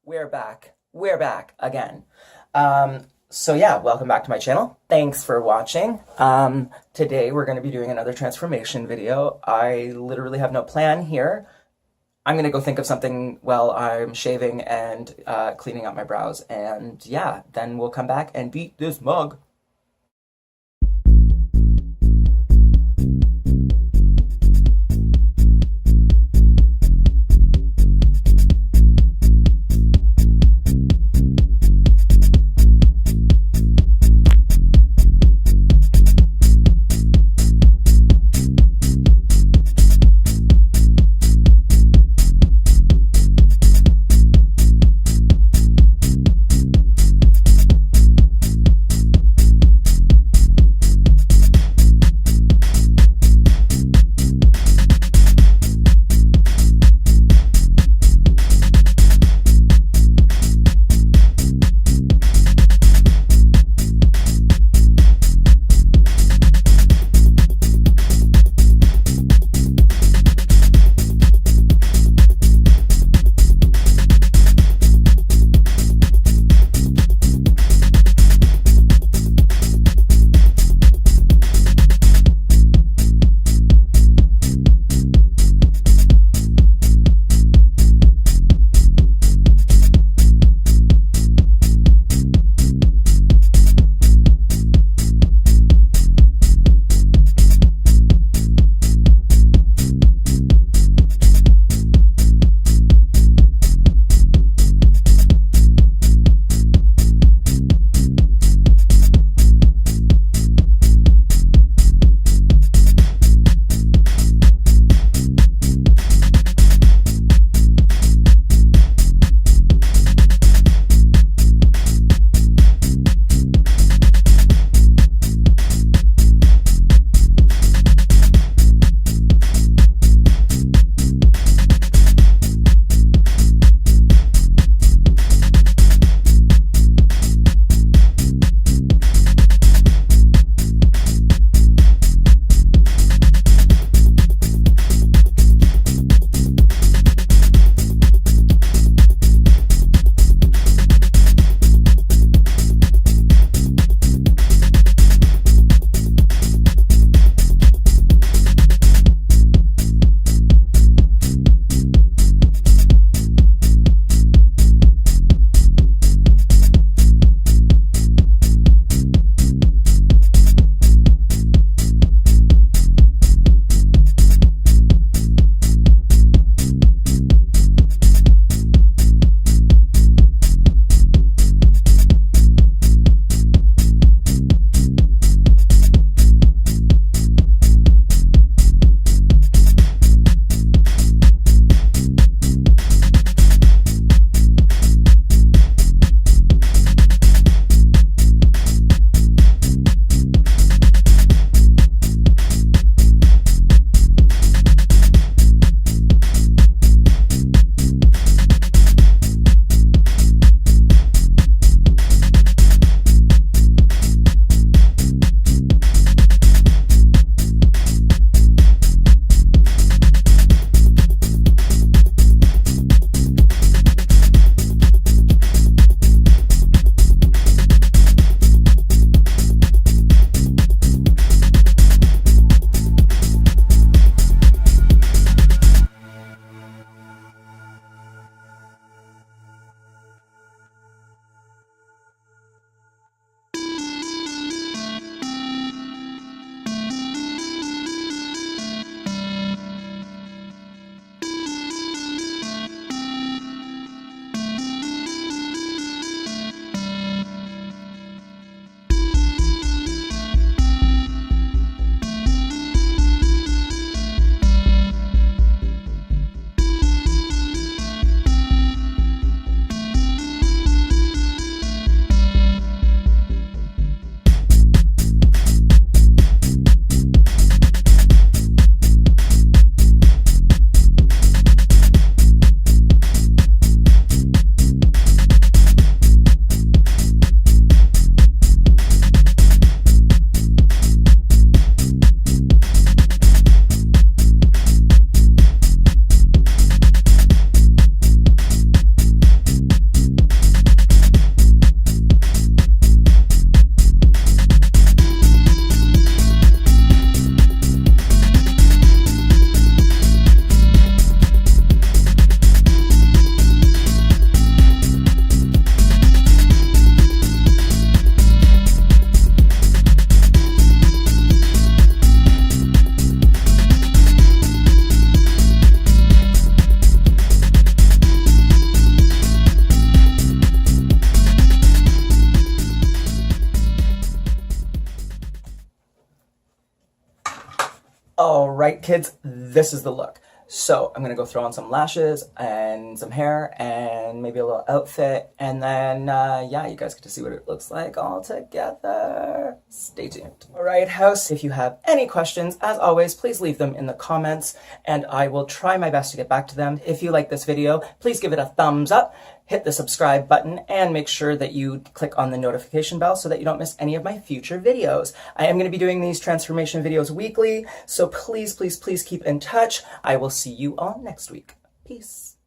We're back. We're back again. So yeah, welcome back to my channel. Thanks for watching. Today we're going to be doing another transformation video. I literally have no plan here. I'm going to go think of something while I'm shaving and cleaning out my brows. And yeah, then we'll come back and beat this mug. right, kids, this is the look. So I'm gonna go throw on some lashes and some hair and maybe a little outfit, and then yeah, you guys get to see what it looks like all together. Stay tuned. All right, house, if you have any questions, as always, please leave them in the comments and I will try my best to get back to them. If you like this video, please give it a thumbs up, hit the subscribe button, and make sure that you click on the notification bell so that you don't miss any of my future videos. I am going to be doing these transformation videos weekly, so please, please, please keep in touch. I will see you all next week. Peace.